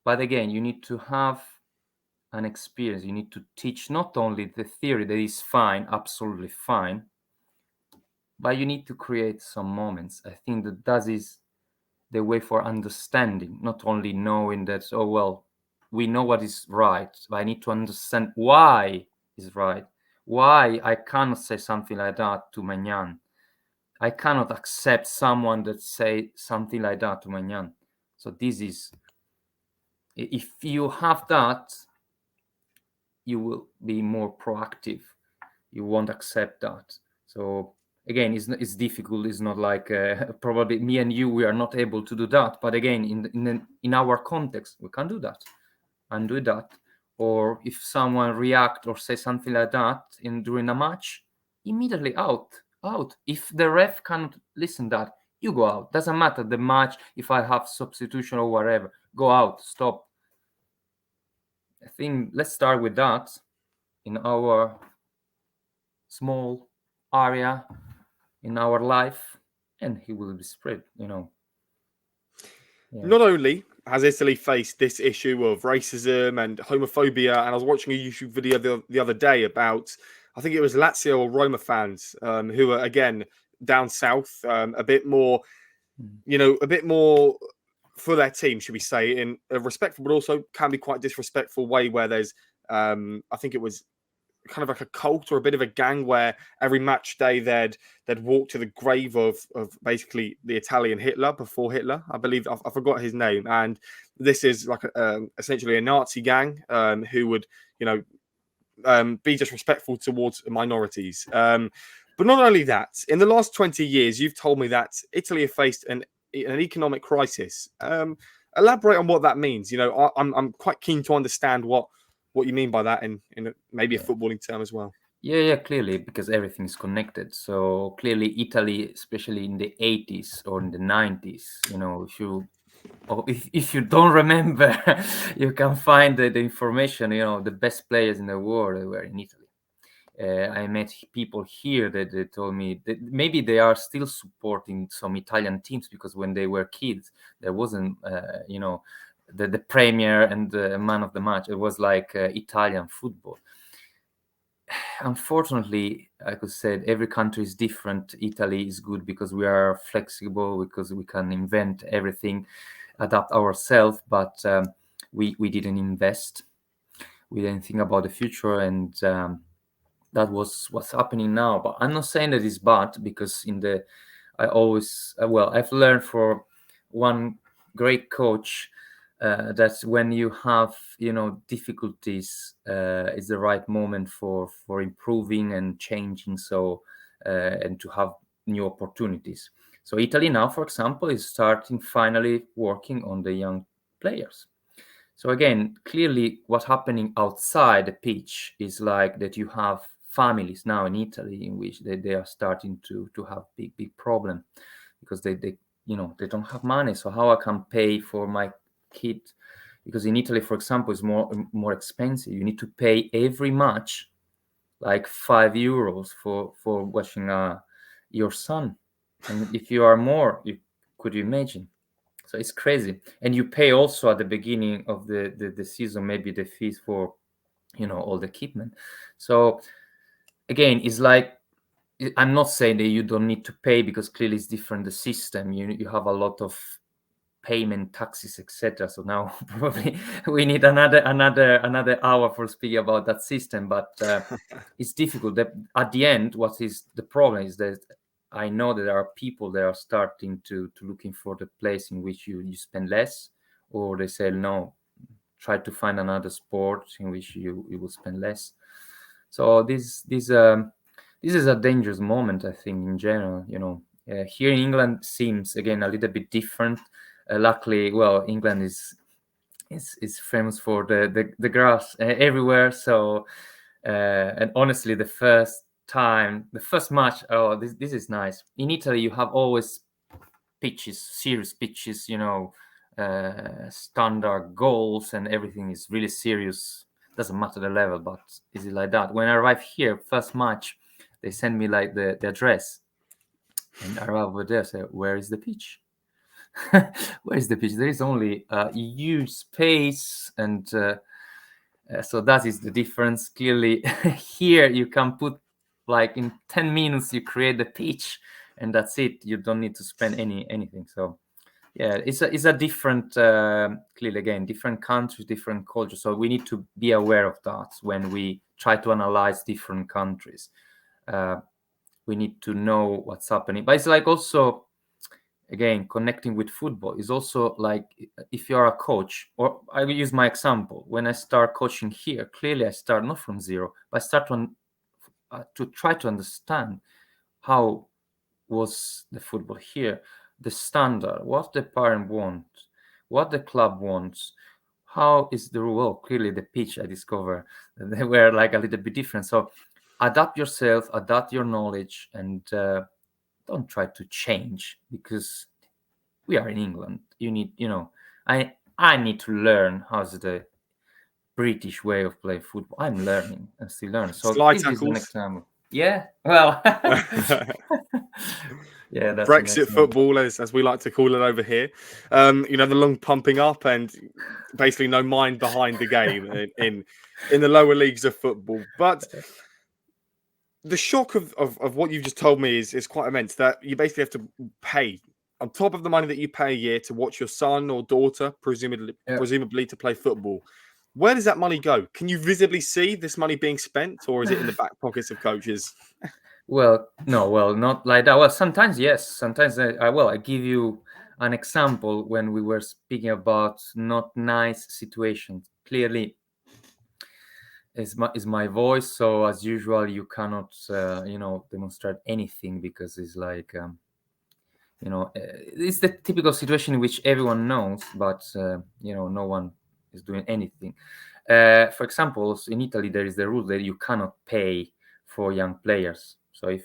But again, you need to have an experience. You need to teach not only the theory that is fine, absolutely fine, but you need to create some moments. I think that is the way for understanding, not only knowing that, oh, well, we know what is right, but I need to understand why is right, why I cannot say something like that to Magnan. I cannot accept someone that say something like that to Magnan. So this is, if you have that, you will be more proactive. You won't accept that. So again, it's difficult. It's not like probably me and you, we are not able to do that. But again, in our context, we can do that and do that. Or if someone react or say something like that during a match, immediately out. If the ref can't listen that, you go out. Doesn't matter the match. If I have substitution or whatever, go out. Stop. I think let's start with that in our small area in our life, and he will be spread. Yeah. Not only has Italy faced this issue of racism and homophobia, and I was watching a YouTube video the other day about, I think it was Lazio or Roma fans who are, again, down south, a bit more, a bit more for their team, should we say, in a respectful, but also can be quite disrespectful way where there's, I think it was kind of like a cult or a bit of a gang where every match day they'd walk to the grave of basically the Italian Hitler before Hitler. I believe I forgot his name, and this is like essentially a Nazi gang who would be disrespectful towards minorities. But not only that, in the last 20 years, you've told me that Italy have faced an economic crisis. Elaborate on what that means. I'm quite keen to understand what you mean by that in maybe a footballing term as well. Yeah, clearly, because everything is connected. So clearly, Italy, especially in the 80s or in the 90s, if you don't remember, you can find the information. The best players in the world were in Italy. I met people here that they told me that maybe they are still supporting some Italian teams because when they were kids, there wasn't, the premier and the man of the match. It was like Italian football. Unfortunately, I could say every country is different. Italy is good because we are flexible, because we can invent everything, adapt ourselves, but we didn't invest. We didn't think about the future, and that was what's happening now. But I'm not saying that it's bad, because I've learned for one great coach that when you have difficulties, it's the right moment for improving and changing, so and to have new opportunities. So Italy now, for example, is starting finally working on the young players. So again, clearly what's happening outside the pitch is like that you have families now in Italy in which they are starting to have big problem, because they don't have money. So how I can pay for my kid? Because in Italy, for example, it's more expensive. You need to pay every match like €5 for watching your son, and if you are more, could you imagine? So it's crazy. And you pay also at the beginning of the season, maybe the fees for, all the equipment. So again, it's like, I'm not saying that you don't need to pay, because clearly it's different, the system. You have a lot of payment, taxes, etc. So now probably we need another hour for speaking about that system. But it's difficult. That at the end, what is the problem is that I know that there are people that are starting to looking for the place in which you spend less, or they say no, try to find another sport in which you will spend less. So this This is a dangerous moment, I think, in general. Here in England seems again a little bit different. Luckily, well, England is famous for the grass everywhere. So, and honestly, the first match, oh, this is nice. In Italy, you have always pitches, serious pitches, standard goals, and everything is really serious. Doesn't matter the level, but is it like that? When I arrive here, first match, they send me like the address, and I arrive over there, say, where is the pitch? Where is the pitch? There is only a huge space, and so that is the difference. Clearly, here you can put like in 10 minutes you create the pitch, and that's it. You don't need to spend anything. So yeah, it's a different, clearly again, different countries, different cultures. So we need to be aware of that when we try to analyze different countries. We need to know what's happening. But it's like also, again, connecting with football is also like if you're a coach, or I will use my example. When I start coaching here, clearly I start not from zero, but I start to try to understand how was the football here, the standard, what the parent wants, what the club wants, how is the rule. Clearly the pitch I discovered they were like a little bit different. So adapt yourself, adapt your knowledge, and don't try to change, because we are in England. You need, I need to learn how's the British way of playing football. I'm learning and still learning. So Slide this is an tackles. example. Yeah, well, yeah, that's an Brexit example. football, as we like to call it over here. The long pumping up and basically no mind behind the game in the lower leagues of football. But the shock of what you've just told me is quite immense. That you basically have to pay on top of the money that you pay a year to watch your son or daughter, presumably to play football. Where does that money go? Can you visibly see this money being spent, or is it in the back pockets of coaches? Well, no, well, not like that. Well, sometimes yes, sometimes I give you an example when we were speaking about not nice situations. Clearly, is my voice. So as usual, you cannot demonstrate anything, because it's like it's the typical situation in which everyone knows, but no one is doing anything. For example, in Italy, there is the rule that you cannot pay for young players. So if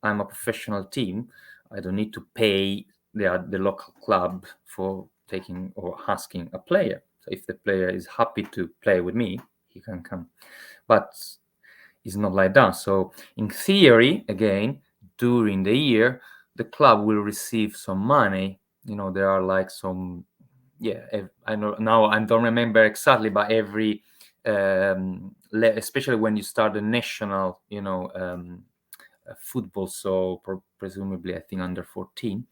I'm a professional team, I don't need to pay the local club for taking or asking a player. So if the player is happy to play with me, he can come. But it's not like that. So in theory, again, during the year, the club will receive some money. There are like some, I know now I don't remember exactly, but every especially when you start the national, football, so presumably I think under 14,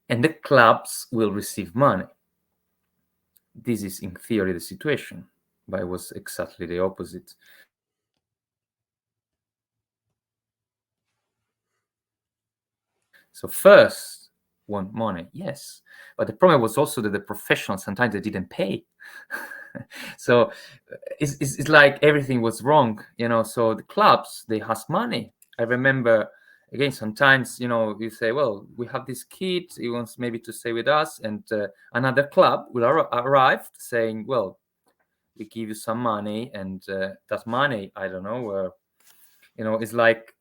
and the clubs will receive money. This is in theory the situation, but it was exactly the opposite. So first, want money, yes, but the problem was also that the professionals sometimes they didn't pay. So it's like everything was wrong, So the clubs they ask money. I remember again sometimes you say, well, we have this kid, he wants maybe to stay with us, and another club will arrive saying, well, we give you some money, and that money, I don't know where, it's like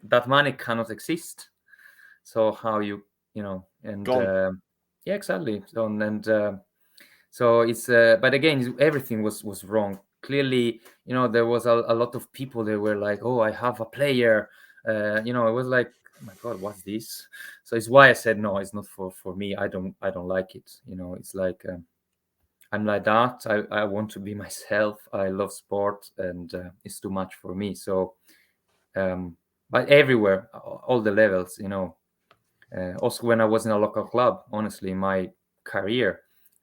that money cannot exist. So how and Gone. yeah, exactly. So it's but again, everything was wrong. Clearly, there was a lot of people that were like, oh, I have a player. It was like, oh my God, what's this? So it's why I said no, it's not for me. I don't like it. It's like I'm like that. I want to be myself. I love sport, and it's too much for me. So but everywhere, all the levels, also when I was in a local club, honestly, in my career,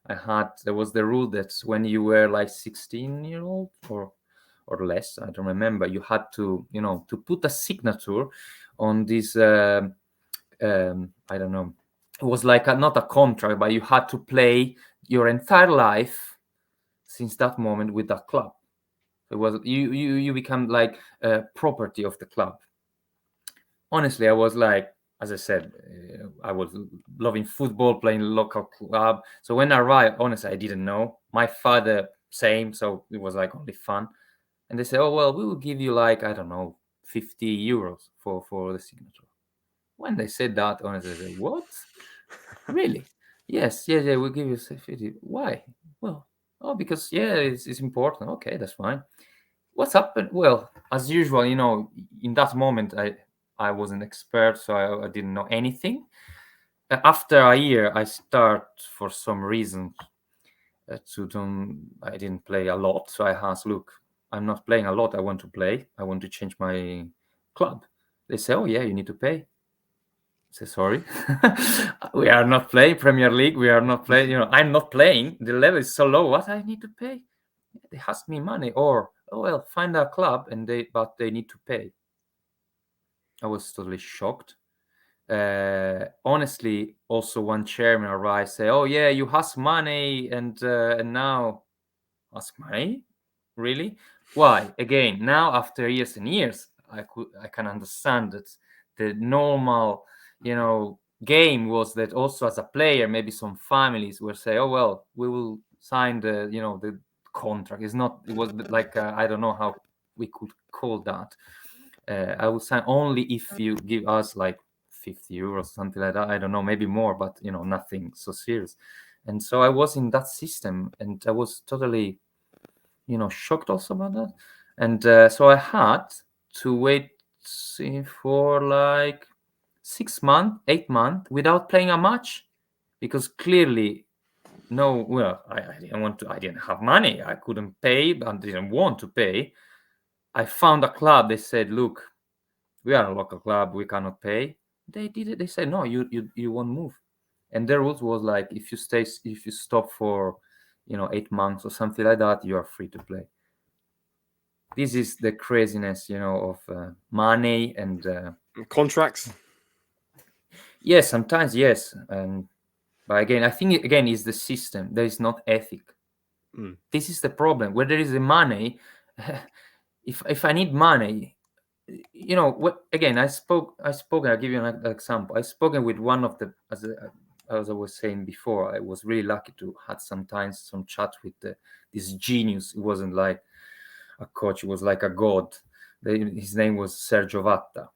there was the rule that when you were like 16-year-old or less, I don't remember, you had to to put a signature on this I don't know, it was like not a contract, but you had to play your entire life since that moment with that club. It was you become like property of the club. honestly, I was like, as I said, I was loving football, playing local club. So when I arrived, honestly, I didn't know. My father same, so it was like only fun. And they say, oh well, we will give you like, I don't know, 50 euros for the signature. When they said that, honestly, I said, what? Really? Yes, yeah, yeah, we'll give you 50. Why? Well, oh, because yeah, it's important. Okay, that's fine. What's happened? Well, as usual, in that moment, I was an expert, so I didn't know anything. After a year, I start for some reason to don't. I didn't play a lot, so I asked, look, I'm not playing a lot. I want to play. I want to change my club. They say, oh yeah, you need to pay. I say, sorry, we are not playing Premier League. We are not playing. I'm not playing. The level is so low. What I need to pay? They ask me money, or oh well, find a club and they need to pay. I was totally shocked. Honestly, also one chairman arrived, say, "Oh yeah, you ask money, and now ask money, really? Why? Again, now after years and years, I can understand that the normal, game was that also as a player, maybe some families will say, "Oh well, we will sign the contract." It was like I don't know how we could call that. I will sign only if you give us like 50 euros, something like that. I don't know, maybe more, but nothing so serious. And so I was in that system, and I was totally, shocked also about that. And so I had to wait for like 6 months, 8 months without playing a match, because clearly, no, well, I didn't want to. I didn't have money. I couldn't pay, and didn't want to pay. I found a club. They said, "Look, we are a local club. We cannot pay." They did it. They said, "No, you won't move." And their rules was like, if you stop for, 8 months or something like that, you are free to play. This is the craziness, of money and Contracts. yes, sometimes yes, and but again, I think again is the system that is not ethic. Mm. This is the problem. Where there is the money, if I need money, what again? I spoke. I'll give you an example. I spoken with one of the as I was saying before. I was really lucky to had sometimes some chat with this genius. It wasn't like a coach. It was like a god. His name was Sergio Vatta.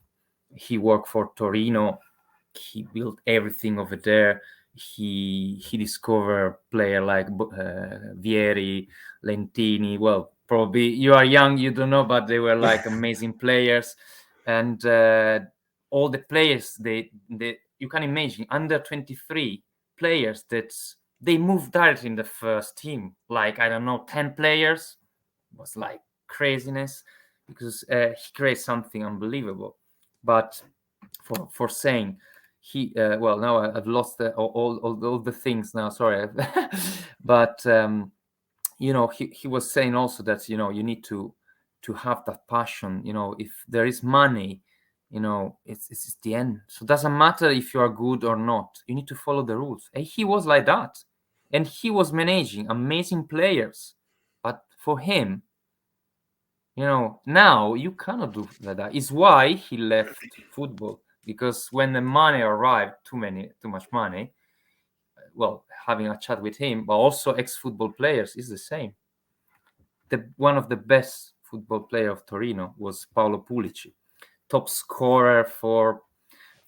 He worked for Torino. He built everything over there. He discovered player like Vieri, Lentini. Well, probably you are young, you don't know, but they were like amazing players, and all the players they you can imagine under 23 players that they moved directly in the first team. Like I don't know, 10 players was like craziness because he created something unbelievable. But for saying he well now I've lost all the things now. Sorry, but he was saying also that you need to have that passion. If there is money, it's the end. So it doesn't matter if you are good or not. You need to follow the rules. And he was like that, and he was managing amazing players. But for him, now you cannot do that. It's why he left football, because when the money arrived, too much money. Well, having a chat with him, but also ex-football players is the same. One of the best football player of Torino was Paolo Pulici, top scorer for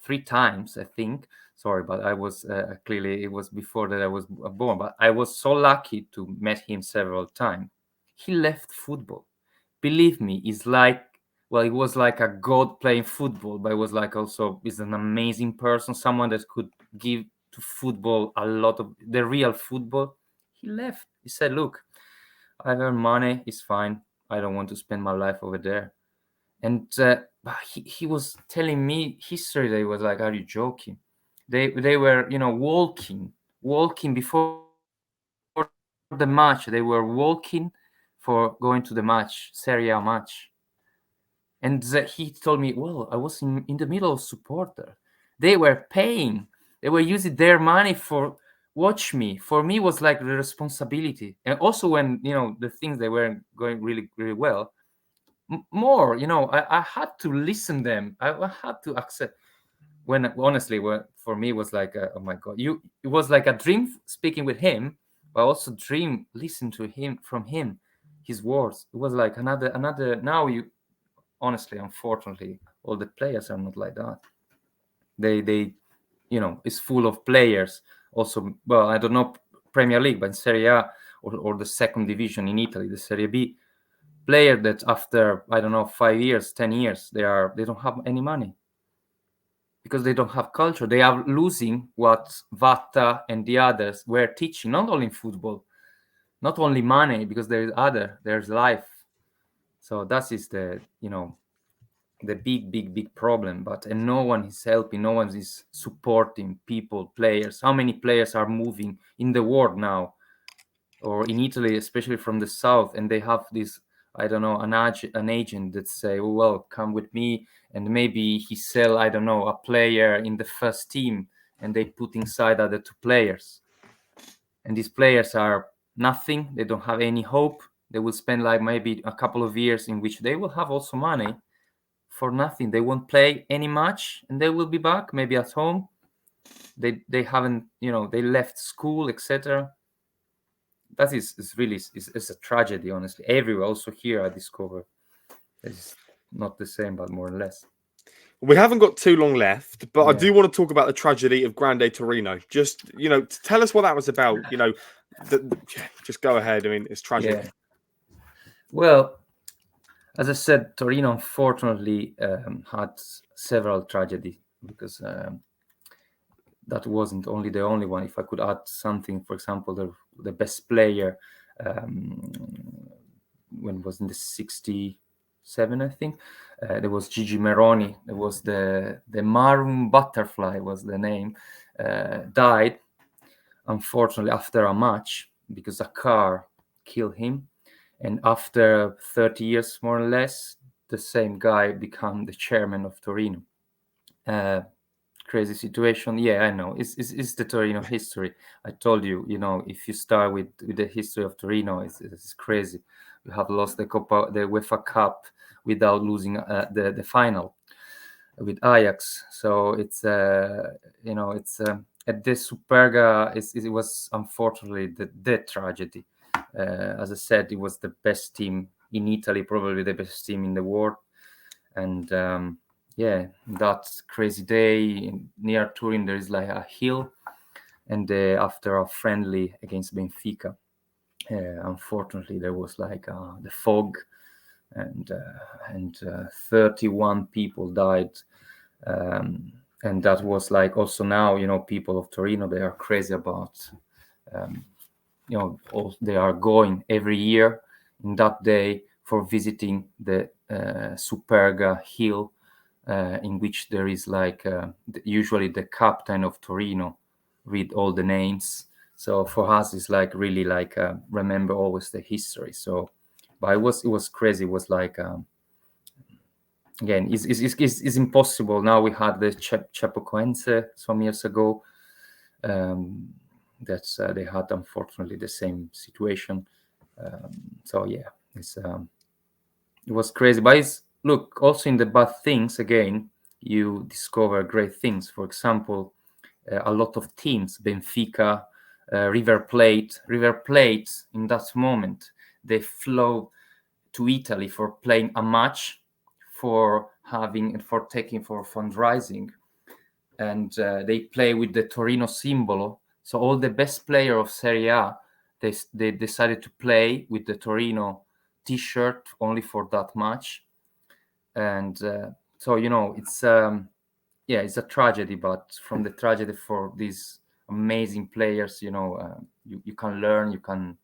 3 times, I think. Sorry, but I was clearly it was before that I was born. But I was so lucky to meet him several times. He left football. Believe me, it's like, well, it was like a god playing football, but it was like also is an amazing person, someone that could give to football a lot of the real football. He left. He said, "Look, I earn money. It's fine. I don't want to spend my life over there." And but he was telling me history. They was like, "Are you joking?" They were walking before the match. They were walking for going to the match, Serie A match. And he told me, "Well, I was in the middle of supporter. They were paying. They were using their money for watch me. For me, was like the responsibility. And also when the things they weren't going really really well, more, I had to listen them. I had to accept. When honestly, for me, it was like, oh my god, it was like a dream speaking with him, but also dream listen to him, from him, his words. It was like another. Now honestly, unfortunately, all the players are not like that. They it's full of players. Also, well, I don't know Premier League, but in Serie A, or the second division in Italy, the Serie B, player that after, I don't know, 5 years, 10 years, they don't have any money because they don't have culture. They are losing what Vatta and the others were teaching, not only in football, not only money, because there's life. So that is the big problem. And no one is helping, no one is supporting people, players. How many players are moving in the world now, or in Italy, especially from the south, and they have this, I don't know, an agent that say, oh, well, come with me, and maybe he sell, I don't know, a player in the first team, and they put inside other two players, and these players are nothing. They don't have any hope. They will spend like maybe a couple of years in which they will have also money for nothing. They won't play any match, and they will be back maybe at home. They haven't, they left school, etc. That is really is a tragedy, honestly. Everywhere, also here, I discover it's not the same, but more or less. We haven't got too long left, but I Yeah. do want to talk about the tragedy of Grande Torino. Just, tell us what that was about. Just go ahead. I mean, it's tragic. Yeah. Well, as I said, Torino unfortunately had several tragedies, because that wasn't only the only one. If I could add something, for example, the best player, when it was in the 67, I think, there was Gigi Meroni. There was the Maroon Butterfly was the name, died unfortunately after a match because a car killed him. And after 30 years, more or less, the same guy became the chairman of Torino. Crazy situation. Yeah, I know. It's the Torino history. I told you, if you start with the history of Torino, it's crazy. We have lost the UEFA Cup without losing the final with Ajax. So it's at the Superga. It was unfortunately the tragedy. As I said, it was the best team in Italy, probably the best team in the world, and that crazy day near Turin, there is like a hill, and after a friendly against Benfica, unfortunately there was like the fog, and 31 people died, and that was like also now people of Torino, they are crazy about they are going every year in that day for visiting the Superga hill, in which there is like usually the captain of Torino read all the names. So for us, it's like really like remember always the history. So, but it was crazy. It was like again, it's impossible. Now we had the Chapecoense some years ago. That they had unfortunately the same situation. So yeah, it was crazy. But look, also in the bad things, again, you discover great things. For example, a lot of teams, Benfica, River Plate in that moment, they flew to Italy for playing a match, for fundraising, and they play with the Torino symbol. So all the best player of Serie A, they decided to play with the Torino T-shirt only for that match, and so it's it's a tragedy. But from the tragedy for these amazing players, you can learn. You can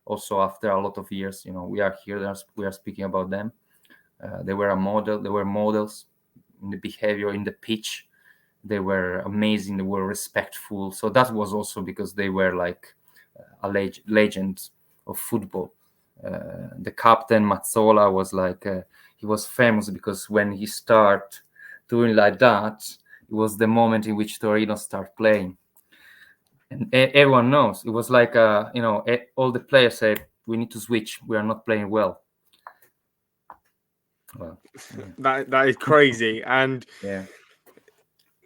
also, after a lot of years, we are here, we are speaking about them. They were a model. They were models in the behavior, in the pitch. They were amazing. They were respectful. So that was also because they were like a legend of football. The captain Mazzola was like he was famous because when he started doing like that, it was the moment in which Torino started playing, and everyone knows it was like all the players said, we need to switch. We are not playing well. Well, That is crazy. And yeah.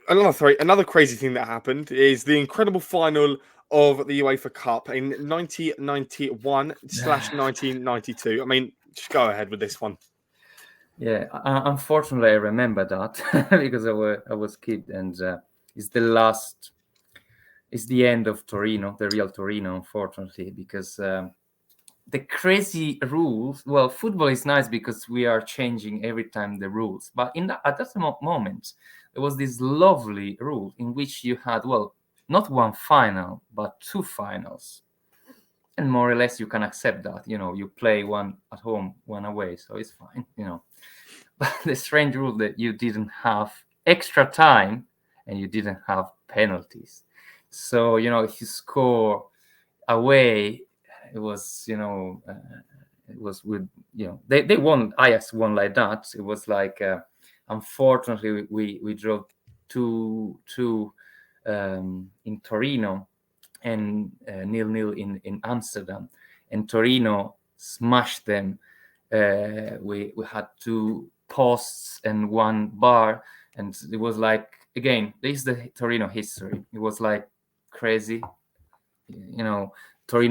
another crazy thing that happened is the incredible final of the UEFA Cup in 1991/1992. I mean, just go ahead with this one. Yeah, unfortunately, I remember that because I was kid, and it's the last, it's the end of Torino, the real Torino, unfortunately, because the crazy rules. Well, football is nice because we are changing every time the rules, but at that moment, there was this lovely rule in which you had, well, not one final, but two finals, and more or less you can accept that. You play one at home, one away, so it's fine. But the strange rule that you didn't have extra time and you didn't have penalties. So, if you score away, it was, it was with, they won, Ajax won like that. It was like, unfortunately, we drove two in Torino and 0-0 in Amsterdam, and Torino smashed them. We had two posts and one bar, and it was like, again, this is the Torino history. It was like crazy, Torino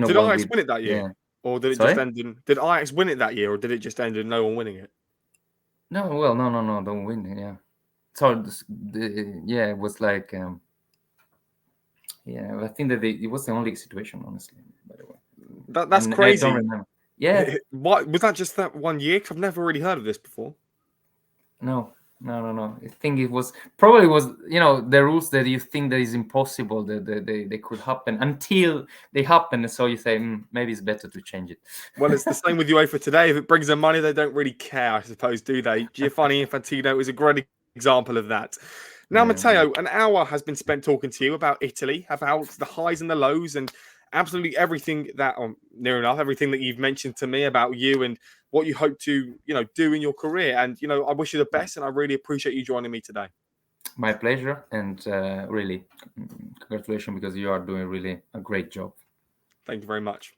Did won Ajax with, win it that year? yeah. Or did it just Sorry? end in? Did Ajax win it that year, or did it just end in no one winning it? No, well, no, don't win. Yeah, so yeah, it was like, yeah, I think that it was the only situation, honestly. By the way, That's and I don't crazy. remember. Yeah, Why was that just that one year? Because I've never really heard of this before. no. I think it was probably was, the rules that you think that is impossible that they could happen until they happen, and so you say, maybe it's better to change it. Well, it's the same with UEFA today. If it brings them money, they don't really care, I suppose, do they? Giovanni Infantino is a great example of that. Now, Yeah, yeah. Matteo, an hour has been spent talking to you about Italy, about the highs and the lows, and absolutely everything that, near enough, everything that you've mentioned to me about you and what you hope to, do in your career. And, I wish you the best, and I really appreciate you joining me today. My pleasure, and really, congratulations, because you are doing really a great job. Thank you very much.